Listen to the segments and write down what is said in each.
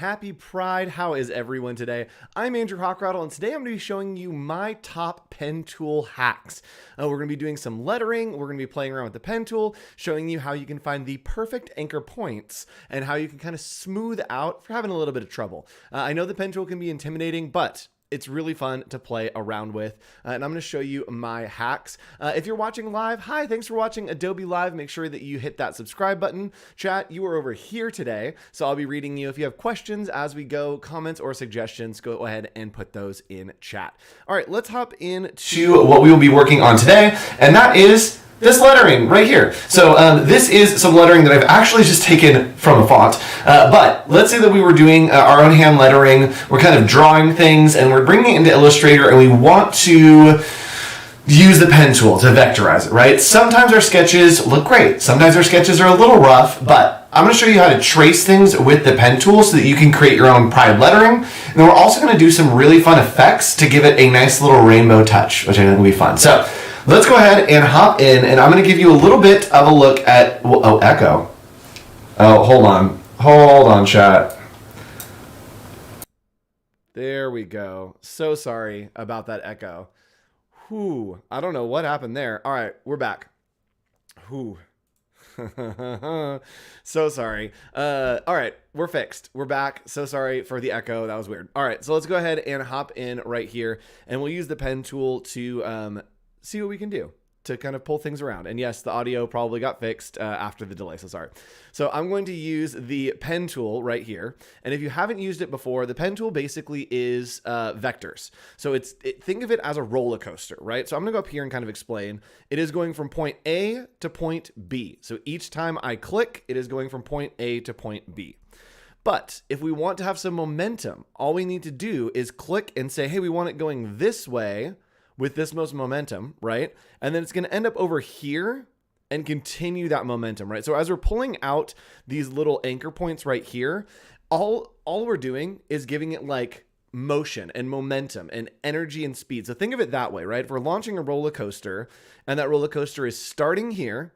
happy Pride. How is everyone today? I'm Andrew Hochradel, and today I'm going to be showing you my top pen tool hacks. We're going to be doing some lettering. We're going to be playing around with the pen tool, showing you how you can find the perfect anchor points and how you can kind of smooth out for having a little bit of trouble. I know the pen tool can be intimidating, but it's really fun to play around with, and I'm going to show you my hacks. If you're watching live, hi, thanks for watching Adobe Live. Make sure that you hit that subscribe button. Chat, you are over here today, so I'll be reading you. If you have questions as we go, comments or suggestions, go ahead and put those in chat. All right, let's hop into what we will be working on today, and that is this lettering right here. So this is some lettering that I've actually just taken from a font. But let's say that we were doing our own hand lettering. We're kind of drawing things and we're bringing it into Illustrator and we want to use the pen tool to vectorize it, right? Sometimes our sketches look great. Sometimes our sketches are a little rough, but I'm going to show you how to trace things with the pen tool so that you can create your own Pride lettering. And then we're also going to do some really fun effects to give it a nice little rainbow touch, which I think will be fun. So let's go ahead and hop in, and I'm going to give you a little bit of a look at, oh, echo. Oh, hold on, chat. There we go. So sorry about that echo. Whew, I don't know what happened there. All right, we're back. Whew. So sorry. All right, we're fixed. We're back. So sorry for the echo. That was weird. All right, so let's go ahead and hop in right here, and we'll use the pen tool to see what we can do to kind of pull things around. And yes, the audio probably got fixed after the delay, so sorry. So I'm going to use the pen tool right here. And if you haven't used it before, the pen tool basically is vectors. So think of it as a roller coaster, right? So I'm gonna go up here and kind of explain. It is going from point A to point B. So each time I click, it is going from point A to point B. But if we want to have some momentum, all we need to do is click and say, hey, we want it going this way with this most momentum, right? And then it's gonna end up over here and continue that momentum, right? So as we're pulling out these little anchor points right here, all we're doing is giving it like motion and momentum and energy and speed. So think of it that way, right? If we're launching a roller coaster and that roller coaster is starting here,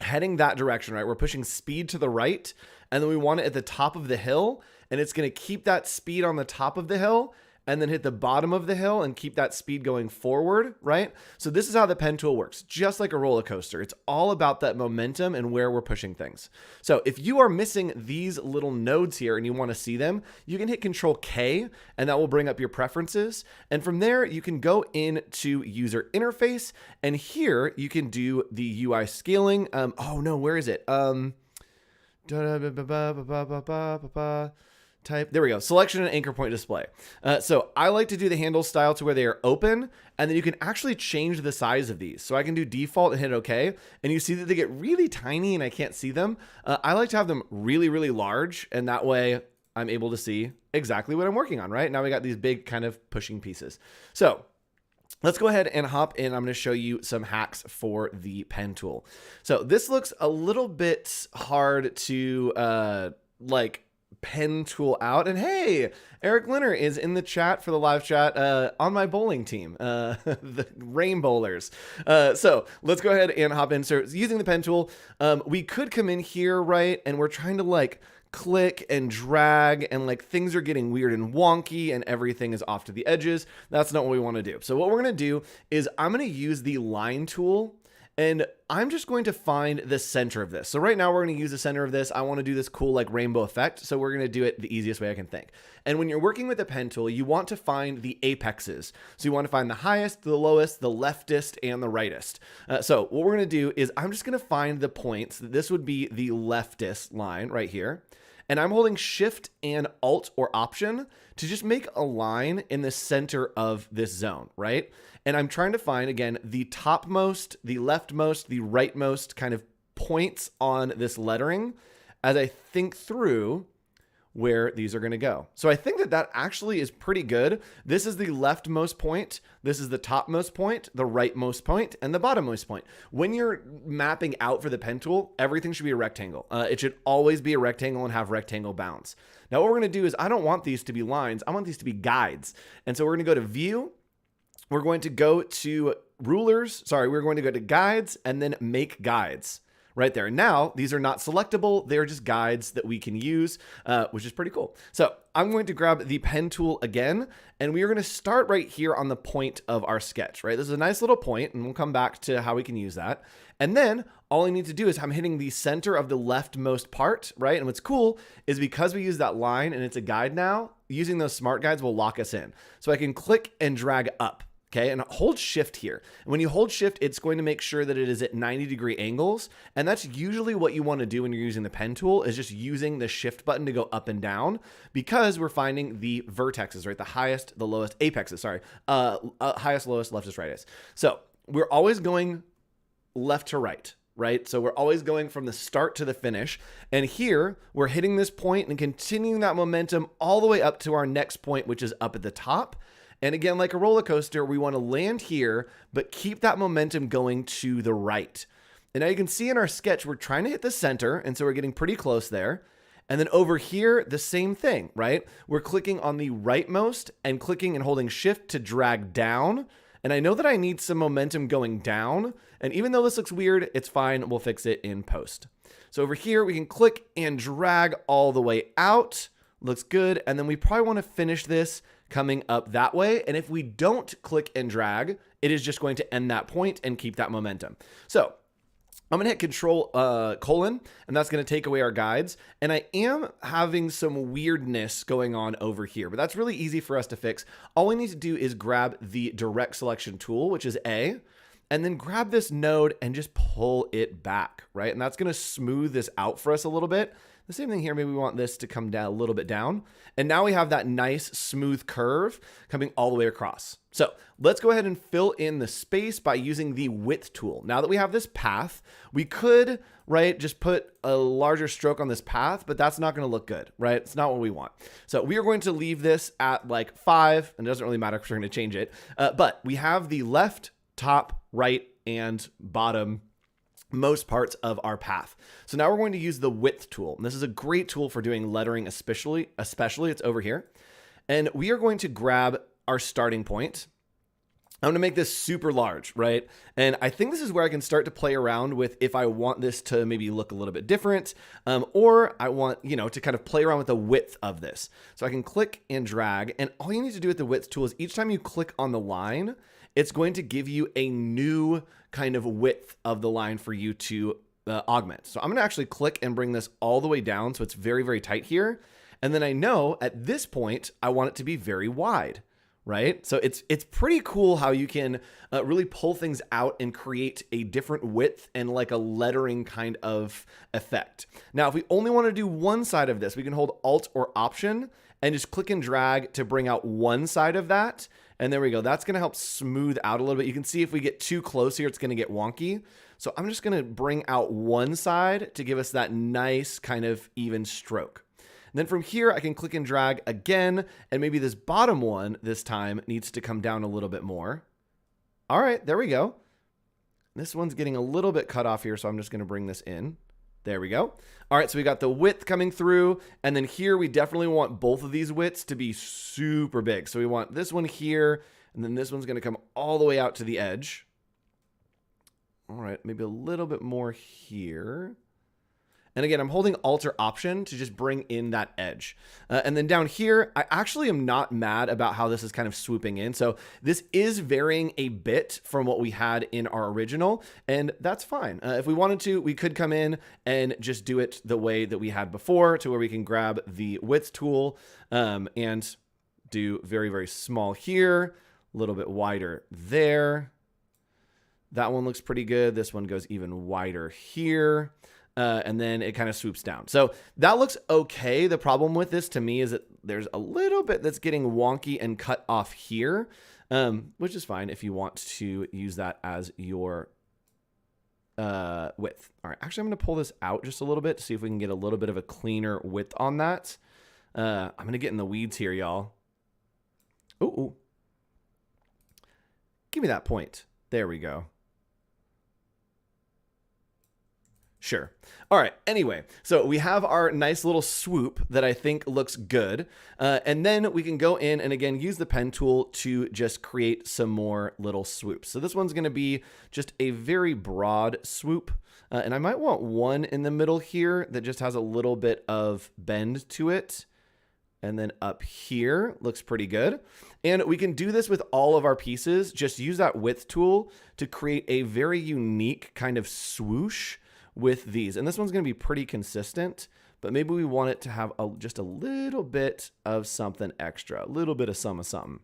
heading that direction, right? We're pushing speed to the right, and then we want it at the top of the hill, and it's gonna keep that speed on the top of the hill and then hit the bottom of the hill and keep that speed going forward, right? So this is how the pen tool works, just like a roller coaster. It's all about that momentum and where we're pushing things. So if you are missing these little nodes here and you want to see them, you can hit Control K and that will bring up your preferences. And from there, you can go into user interface, and here you can do the UI scaling. Oh no, where is it? Type. There we go. Selection and anchor point display. So I like to do the handle style to where they are open, and then you can actually change the size of these. So I can do default and hit OK, and you see that they get really tiny and I can't see them. I like to have them really, really large, and that way I'm able to see exactly what I'm working on, right? Now we got these big kind of pushing pieces. So let's go ahead and hop in. I'm going to show you some hacks for the pen tool. So this looks a little bit hard to pen tool out, and hey, Eric Linner is in the chat for the live chat on my bowling team, the Rain Bowlers. So let's go ahead and hop in. So using the pen tool, we could come in here, right, and we're trying to like click and drag, and like things are getting weird and wonky and everything is off to the edges. That's not what we want to do. So what we're going to do is I'm going to use the line tool, and I'm just going to find the center of this. So right now we're going to use the center of this. I want to do this cool like rainbow effect. So we're going to do it the easiest way I can think. And when you're working with the pen tool, you want to find the apexes. So you want to find the highest, the lowest, the leftist, and the rightest. So what we're going to do is I'm just going to find the points. This would be the leftist line right here. And I'm holding Shift and Alt or Option to just make a line in the center of this zone, right? And I'm trying to find, again, the topmost, the leftmost, the rightmost kind of points on this lettering as I think through where these are going to go. So I think that that actually is pretty good. This is the leftmost point. This is the topmost point, the rightmost point, and the bottommost point. When you're mapping out for the pen tool, everything should be a rectangle. It should always be a rectangle and have rectangle bounds. Now what we're going to do is I don't want these to be lines. I want these to be guides. And so we're going to go to View. We're going to go to Rulers. Sorry, we're going to go to Guides and then Make Guides. right there. Now, these are not selectable. They're just guides that we can use, which is pretty cool. So I'm going to grab the pen tool again, and we are going to start right here on the point of our sketch, right? This is a nice little point, and we'll come back to how we can use that. And then all I need to do is I'm hitting the center of the leftmost part, right? And what's cool is because we use that line and it's a guide now, using those smart guides will lock us in. So I can click and drag up. Okay, and hold shift here. And when you hold shift, it's going to make sure that it is at 90-degree angles. And that's usually what you want to do when you're using the pen tool, is just using the shift button to go up and down, because we're finding the vertexes, right? The highest, the lowest, apexes, sorry. Highest, lowest, leftist, rightist. So we're always going left to right, right? So we're always going from the start to the finish. And here we're hitting this point and continuing that momentum all the way up to our next point, which is up at the top. And again, like a roller coaster, we want to land here, but keep that momentum going to the right. And now you can see in our sketch, we're trying to hit the center. And so we're getting pretty close there. And then over here, the same thing, right? We're clicking on the rightmost and clicking and holding shift to drag down. And I know that I need some momentum going down. And even though this looks weird, it's fine. We'll fix it in post. So over here, we can click and drag all the way out. Looks good. And then we probably want to finish this coming up that way. And if we don't click and drag, it is just going to end that point and keep that momentum. So I'm going to hit Control colon, and that's going to take away our guides. And I am having some weirdness going on over here, but that's really easy for us to fix. All we need to do is grab the direct selection tool, which is A, and then grab this node and just pull it back, right? And that's going to smooth this out for us a little bit. The same thing here, maybe we want this to come down a little bit down. And now we have that nice smooth curve coming all the way across. So let's go ahead and fill in the space by using the width tool. Now that we have this path, we could, right, just put a larger stroke on this path, but that's not going to look good, right? It's not what we want. So we are going to leave this at like 5, and it doesn't really matter because we're going to change it. But we have the left, top, right, and bottom most parts of our path. So now we're going to use the width tool. And this is a great tool for doing lettering, especially it's over here. And we are going to grab our starting point. I'm going to make this super large, right? And I think this is where I can start to play around with if I want this to maybe look a little bit different, or I want, to kind of play around with the width of this. So I can click and drag, and all you need to do with the width tool is each time you click on the line, it's going to give you a new kind of width of the line for you to augment. So I'm going to actually click and bring this all the way down so it's very, very tight here. And then I know at this point, I want it to be very wide, right? So it's pretty cool how you can really pull things out and create a different width and like a lettering kind of effect. Now, if we only want to do one side of this, we can hold Alt or Option and just click and drag to bring out one side of that. And there we go. That's going to help smooth out a little bit. You can see if we get too close here, it's going to get wonky. So I'm just going to bring out one side to give us that nice kind of even stroke. And then from here, I can click and drag again. And maybe this bottom one this time needs to come down a little bit more. All right, there we go. This one's getting a little bit cut off here, so I'm just going to bring this in. There we go. All right, so we got the width coming through, and then here we definitely want both of these widths to be super big. So we want this one here, and then this one's going to come all the way out to the edge. All right, maybe a little bit more here. And again, I'm holding Alt or Option to just bring in that edge. And then down here, I actually am not mad about how this is kind of swooping in. So this is varying a bit from what we had in our original, and that's fine. If we wanted to, we could come in and just do it the way that we had before, to where we can grab the width tool and do very, very small here, a little bit wider there. That one looks pretty good. This one goes even wider here. And then it kind of swoops down. So that looks okay. The problem with this to me is that there's a little bit that's getting wonky and cut off here, which is fine if you want to use that as your width. All right, actually, I'm going to pull this out just a little bit to see if we can get a little bit of a cleaner width on that. I'm going to get in the weeds here, y'all. Ooh. Give me that point. There we go. Sure. All right. Anyway, so we have our nice little swoop that I think looks good. And then we can go in and again, use the pen tool to just create some more little swoops. So this one's going to be just a very broad swoop. And I might want one in the middle here that just has a little bit of bend to it. And then up here looks pretty good. And we can do this with all of our pieces. Just use that width tool to create a very unique kind of swoosh with these. And this one's going to be pretty consistent, but maybe we want it to have just a little bit of something extra, a little bit of something.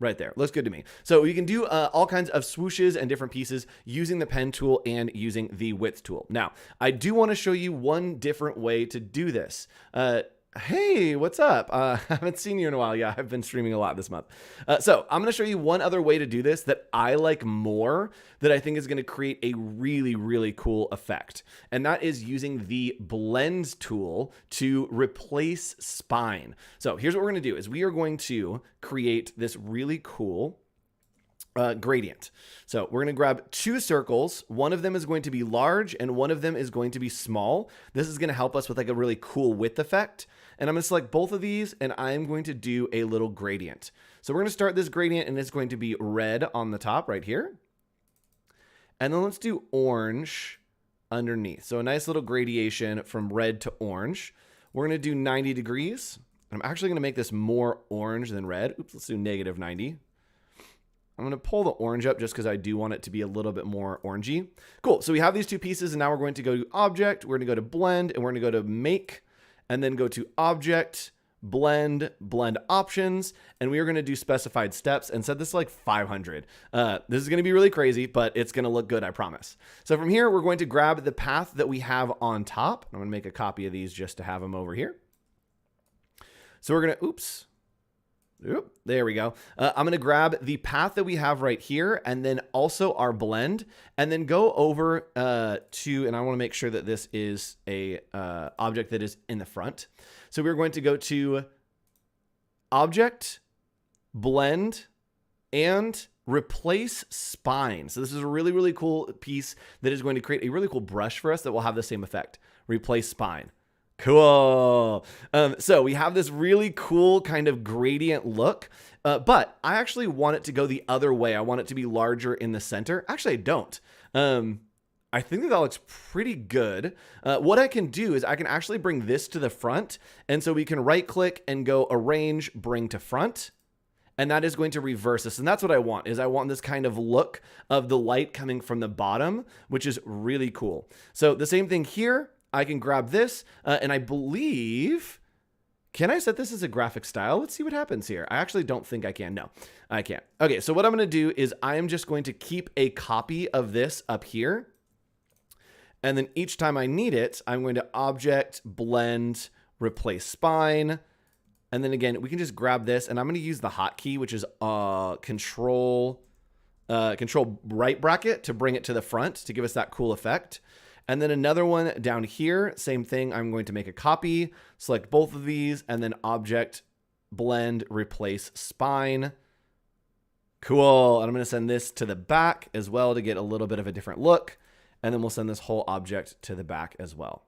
Right there. Looks good to me. So you can do all kinds of swooshes and different pieces using the pen tool and using the width tool. Now, I do want to show you one different way to do this. Hey, what's up? I haven't seen you in a while. Yeah, I've been streaming a lot this month. So I'm going to show you one other way to do this that I like more, that I think is going to create a really, really cool effect. And that is using the blend tool to replace spine. So here's what we're going to do is we are going to create this really cool gradient. So we're going to grab two circles. One of them is going to be large and one of them is going to be small. This is going to help us with like a really cool width effect. And I'm going to select both of these and I'm going to do a little gradient. So we're going to start this gradient and it's going to be red on the top right here. And then let's do orange underneath. So a nice little gradation from red to orange. We're going to do 90 degrees. I'm actually going to make this more orange than red. Oops, let's do negative 90. I'm going to pull the orange up just because I do want it to be a little bit more orangey. Cool. So we have these two pieces and now we're going to go to Object. We're going to go to Blend and we're going to go to Make and then go to Object, Blend, Blend Options. And we are going to do specified steps and set this like 500. This is going to be really crazy, but it's going to look good, I promise. So from here, we're going to grab the path that we have on top. I'm going to make a copy of these just to have them over here. So we're going to, oops. Oop, there we go. I'm going to grab the path that we have right here and then also our blend and then go over to, and I want to make sure that this is a object that is in the front. So we're going to go to Object, Blend, and Replace Spine. So this is a really, really cool piece that is going to create a really cool brush for us that will have the same effect. Replace Spine. Cool. So we have this really cool kind of gradient look, but I actually want it to go the other way. I want it to be larger in the center. Actually, I don't. I think that looks pretty good. What I can do is I can actually bring this to the front. And so we can right click and go Arrange, Bring to Front. And that is going to reverse this. And that's what I want, is I want this kind of look of the light coming from the bottom, which is really cool. So the same thing here. I can grab this and I believe, can I set this as a graphic style? Let's see what happens here. I actually don't think I can. No, I can't. Okay, so what I'm going to do is I am just going to keep a copy of this up here. And then each time I need it, I'm going to Object, Blend, Replace Spine. And then again, we can just grab this and I'm going to use the hotkey, which is Control right bracket to bring it to the front to give us that cool effect. And then another one down here, same thing. I'm going to make a copy, select both of these, and then Object, Blend, Replace Spine. Cool. And I'm going to send this to the back as well to get a little bit of a different look. And then we'll send this whole object to the back as well.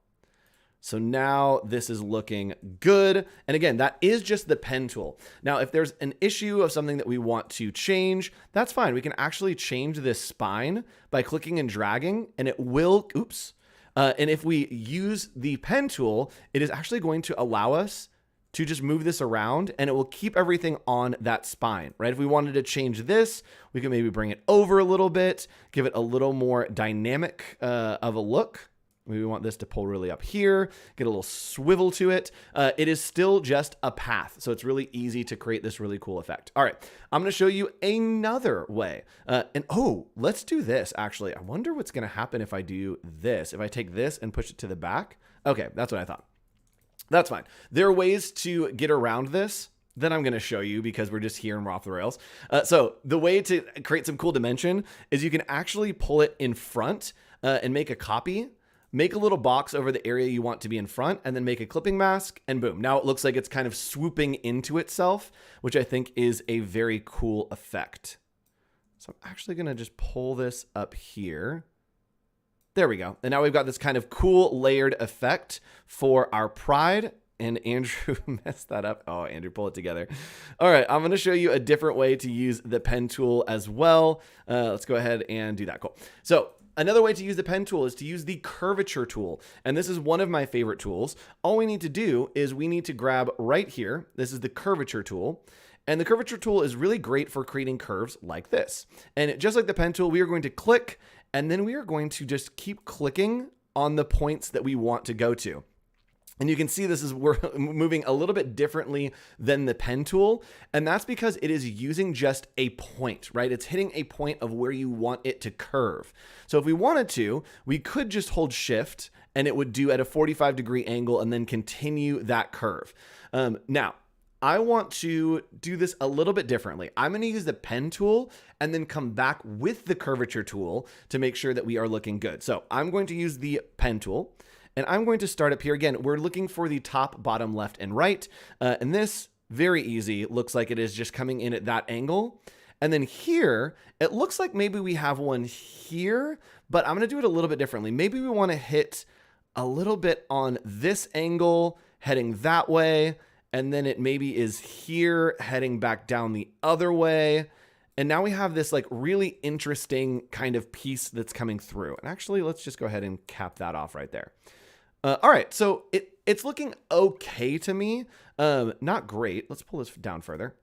So now this is looking good. And again, that is just the pen tool. Now, if there's an issue of something that we want to change, that's fine. We can actually change this spine by clicking and dragging and it will, oops. And if we use the pen tool, it is actually going to allow us to just move this around and it will keep everything on that spine, right? If we wanted to change this, we can maybe bring it over a little bit, give it a little more dynamic of a look. We want this to pull really up here, get a little swivel to it. It is still just a path, so it's really easy to create this really cool effect. All right, I'm going to show you another way. Let's do this, actually. I wonder what's going to happen if I do this. If I take this and push it to the back. Okay, that's what I thought. That's fine. There are ways to get around this that I'm going to show you because we're just here and we're off the rails. So the way to create some cool dimension is you can actually pull it in front and make a copy. Make a little box over the area you want to be in front and then make a clipping mask and boom. Now it looks like it's kind of swooping into itself, which I think is a very cool effect. So I'm actually going to just pull this up here. There we go. And now we've got this kind of cool layered effect for our pride. And Andrew messed that up. Oh, Andrew, pull it together. All right, I'm going to show you a different way to use the pen tool as well. Let's go ahead and do that. Cool. So another way to use the pen tool is to use the curvature tool. And this is one of my favorite tools. All we need to do is we need to grab right here. This is the curvature tool. And the curvature tool is really great for creating curves like this. And just like the pen tool, we are going to click, and then we are going to just keep clicking on the points that we want to go to. And you can see we're moving a little bit differently than the pen tool. And that's because it is using just a point, right? It's hitting a point of where you want it to curve. So if we wanted to, we could just hold shift and it would do at a 45-degree angle and then continue that curve. Now, I want to do this a little bit differently. I'm going to use the pen tool and then come back with the curvature tool to make sure that we are looking good. So I'm going to use the pen tool. And I'm going to start up here. Again, we're looking for the top, bottom, left, and right. And this, very easy, looks like it is just coming in at that angle. And then here, it looks like maybe we have one here, but I'm going to do it a little bit differently. Maybe we want to hit a little bit on this angle, heading that way. And then it maybe is here, heading back down the other way. And now we have this like really interesting kind of piece that's coming through. And actually, let's just go ahead and cap that off right there. All right, so it's looking okay to me. Not great. Let's pull this down further.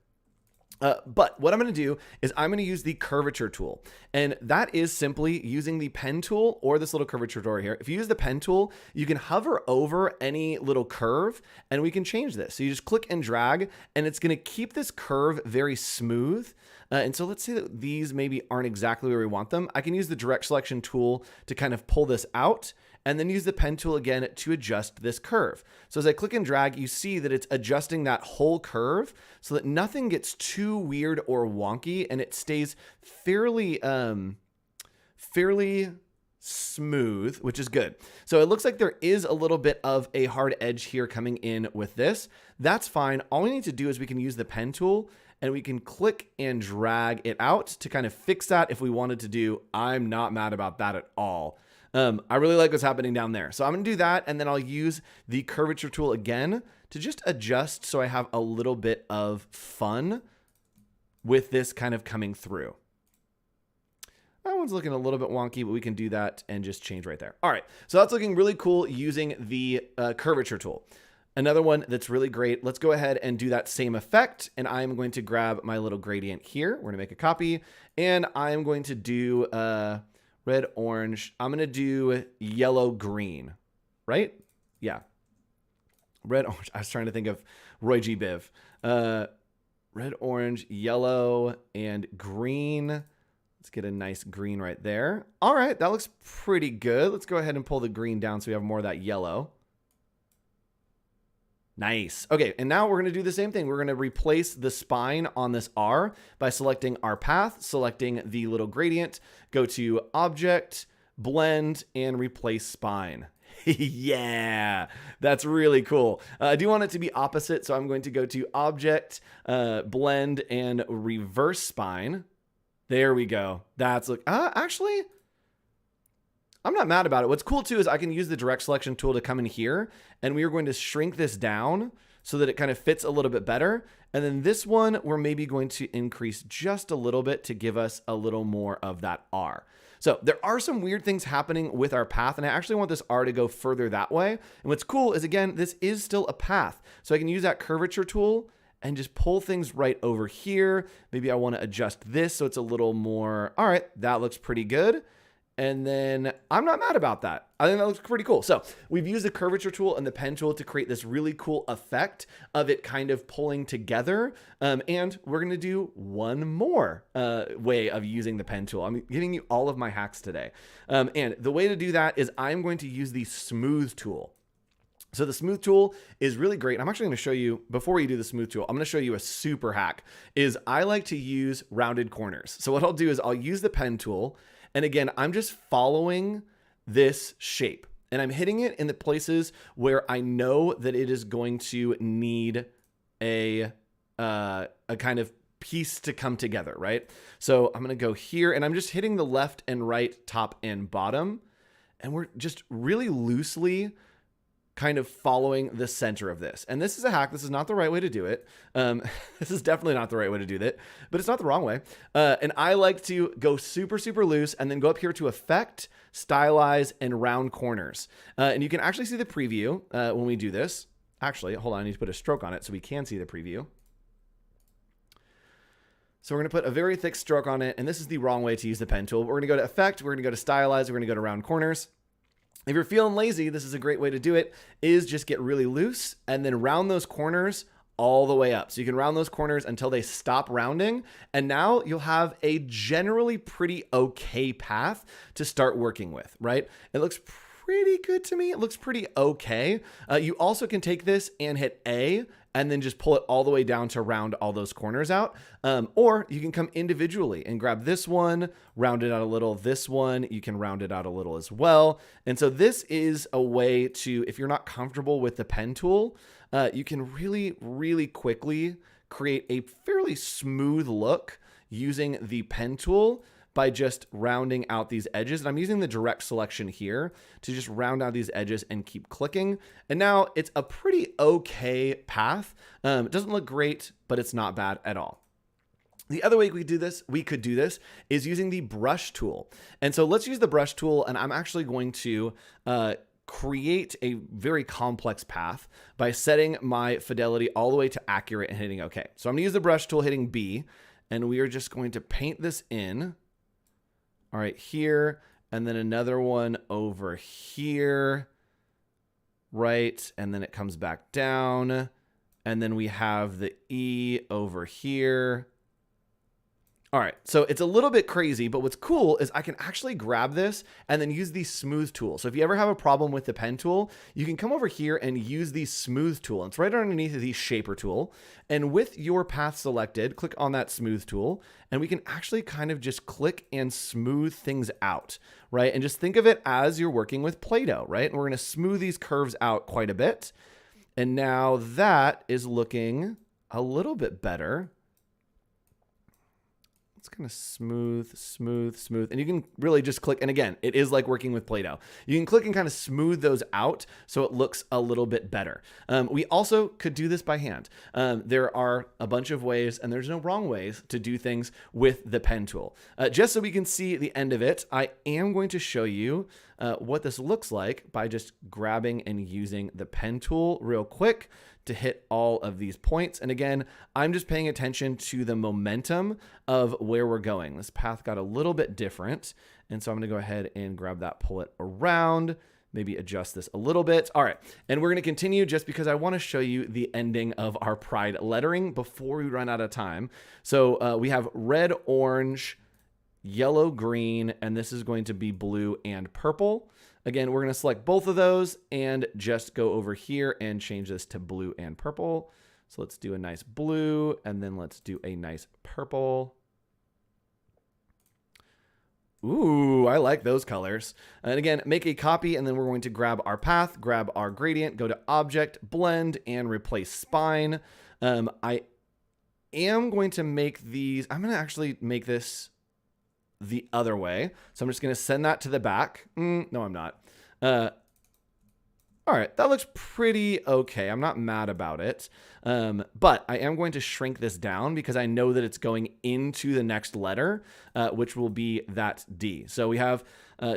But what I'm going to do is I'm going to use the curvature tool. And that is simply using the pen tool or this little curvature tool here. If you use the pen tool, you can hover over any little curve and we can change this. So you just click and drag and it's going to keep this curve very smooth. And so let's say that these maybe aren't exactly where we want them. I can use the direct selection tool to kind of pull this out and then use the pen tool again to adjust this curve. So as I click and drag, you see that it's adjusting that whole curve so that nothing gets too weird or wonky and it stays fairly smooth, which is good. So it looks like there is a little bit of a hard edge here coming in with this. That's fine. All we need to do is we can use the pen tool and we can click and drag it out to kind of fix that if we wanted to do. I'm not mad about that at all. I really like what's happening down there. So I'm going to do that, and then I'll use the curvature tool again to just adjust so I have a little bit of fun with this kind of coming through. That one's looking a little bit wonky, but we can do that and just change right there. All right, so that's looking really cool using the curvature tool. Another one that's really great, let's go ahead and do that same effect, and I'm going to grab my little gradient here. We're going to make a copy, and I'm going to do red, orange. I'm going to do yellow, green, right? Yeah. Red, orange. I was trying to think of Roy G. Biv. Red, orange, yellow, and green. Let's get a nice green right there. All right, that looks pretty good. Let's go ahead and pull the green down so we have more of that yellow. Nice. Okay, and now we're going to do the same thing. We're going to replace the spine on this R by selecting our path, selecting the little gradient, go to Object, Blend, and Replace Spine. Yeah, that's really cool. I do want it to be opposite, so I'm going to go to Object, Blend, and Reverse Spine. There we go. That's actually, I'm not mad about it. What's cool too is I can use the direct selection tool to come in here and we are going to shrink this down so that it kind of fits a little bit better. And then this one, we're maybe going to increase just a little bit to give us a little more of that R. So there are some weird things happening with our path, and I actually want this R to go further that way. And what's cool is, again, this is still a path. So I can use that curvature tool and just pull things right over here. Maybe I want to adjust this so it's a little more, all right, that looks pretty good. And then I'm not mad about that. I think that looks pretty cool. So we've used the curvature tool and the pen tool to create this really cool effect of it kind of pulling together. And we're going to do one more way of using the pen tool. I'm giving you all of my hacks today. And the way to do that is I'm going to use the smooth tool. So the smooth tool is really great. I'm actually going to show you, before we do the smooth tool, I'm going to show you a super hack. Is I like to use rounded corners. So what I'll do is I'll use the pen tool. And again, I'm just following this shape and I'm hitting it in the places where I know that it is going to need a kind of piece to come together, right? So I'm going to go here and I'm just hitting the left and right, top and bottom. and we're just really loosely kind of following the center of this. And this is a hack. This is not the right way to do it. This is definitely not the right way to do that, but it's not the wrong way. And I like to go super, super loose and then go up here to Effect, Stylize, and Round Corners. And you can actually see the preview when we do this. Actually, hold on, I need to put a stroke on it so we can see the preview. So we're going to put a very thick stroke on it, and this is the wrong way to use the pen tool. We're going to go to Effect, we're going to go to Stylize, we're going to go to Round Corners. If you're feeling lazy, this is a great way to do it, is just get really loose and then round those corners all the way up. So you can round those corners until they stop rounding. And now you'll have a generally pretty okay path to start working with, right? It looks pretty good to me. It looks pretty okay. You also can take this and hit A and then just pull it all the way down to round all those corners out. Or you can come individually and grab this one, round it out a little. This one, you can round it out a little as well. And so this is a way to, if you're not comfortable with the pen tool, you can really, really quickly create a fairly smooth look using the pen tool by just rounding out these edges. And I'm using the direct selection here to just round out these edges and keep clicking. And now it's a pretty okay path. It doesn't look great, but it's not bad at all. The other way we could do this is using the brush tool. And so let's use the brush tool, and I'm actually going to create a very complex path by setting my fidelity all the way to accurate and hitting OK. So I'm gonna use the brush tool, hitting B, and we are just going to paint this in. All right, here, and then another one over here, right? And then it comes back down. And then we have the E over here. All right, so it's a little bit crazy, but what's cool is I can actually grab this and then use the smooth tool. So if you ever have a problem with the pen tool, you can come over here and use the smooth tool. It's right underneath the shaper tool. And with your path selected, click on that smooth tool, and we can actually kind of just click and smooth things out, right? And just think of it as you're working with Play-Doh, right? And we're gonna smooth these curves out quite a bit. And now that is looking a little bit better. It's kind of smooth, smooth, smooth. And you can really just click. And again, it is like working with Play-Doh. You can click and kind of smooth those out so it looks a little bit better. We also could do this by hand. There are a bunch of ways, and there's no wrong ways to do things with the pen tool. Just so we can see the end of it, I am going to show you what this looks like by just grabbing and using the pen tool real quick to hit all of these points. And again, I'm just paying attention to the momentum of where we're going. This path got a little bit different. And so I'm gonna go ahead and grab that, pull it around, maybe adjust this a little bit. All right, and we're gonna continue just because I wanna show you the ending of our Pride lettering before we run out of time. So we have red, orange, yellow, green, and this is going to be blue and purple. Again, we're going to select both of those and just go over here and change this to blue and purple. So let's do a nice blue, and then let's do a nice purple. Ooh, I like those colors. And again, make a copy, and then we're going to grab our path, grab our gradient, go to Object, Blend, and replace Spine. I am going to make these, I'm going to actually make this the other way. So I'm just going to send that to the back. No, I'm not. All right, that looks pretty okay. I'm not mad about it. But I am going to shrink this down because I know that it's going into the next letter, which will be that D. So we have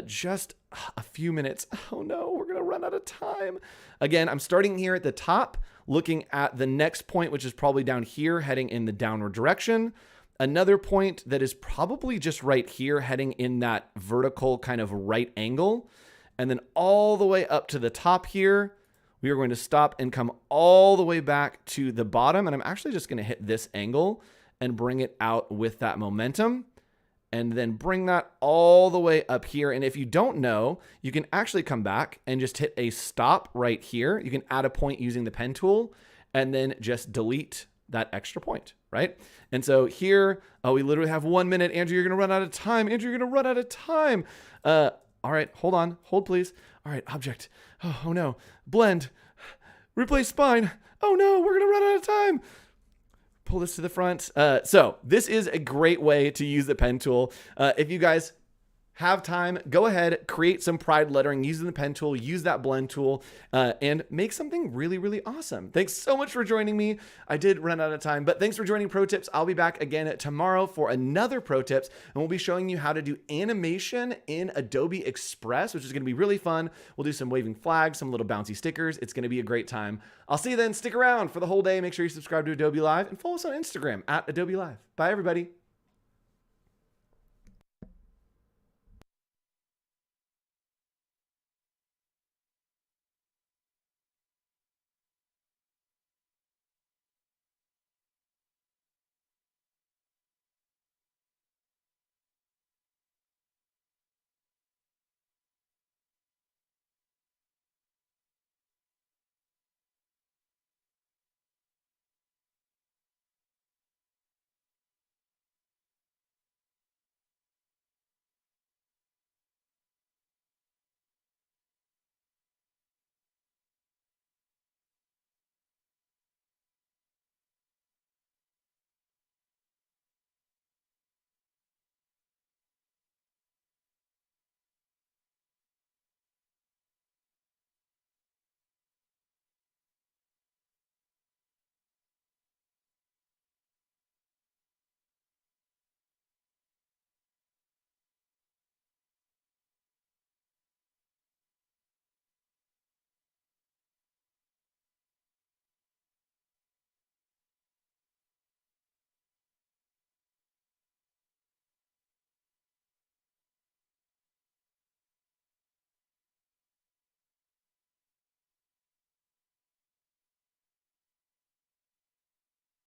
just a few minutes. Oh no, we're going to run out of time. Again, I'm starting here at the top, looking at the next point, which is probably down here, heading in the downward direction. Another point that is probably just right here, heading in that vertical kind of right angle. And then all the way up to the top here, we are going to stop and come all the way back to the bottom. And I'm actually just going to hit this angle and bring it out with that momentum. And then bring that all the way up here. And if you don't know, you can actually come back and just hit a stop right here. You can add a point using the pen tool and then just delete that extra point, right? And so here, we literally have 1 minute. Andrew, you're going to run out of time. Andrew, you're going to run out of time. All right, hold on. Hold, please. All right, Object. Oh no. Blend. Replace Spine. Oh no, we're going to run out of time. Pull this to the front. So this is a great way to use the pen tool. If you guys have time, go ahead, create some pride lettering using the pen tool, use that blend tool, and make something really, really awesome. Thanks so much for joining me. I did run out of time, but thanks for joining Pro Tips. I'll be back again tomorrow for another Pro Tips, and we'll be showing you how to do animation in Adobe Express, which is going to be really fun. We'll do some waving flags, some little bouncy stickers. It's going to be a great time. I'll see you then. Stick around for the whole day. Make sure you subscribe to Adobe Live and follow us on Instagram at Adobe Live. Bye, everybody.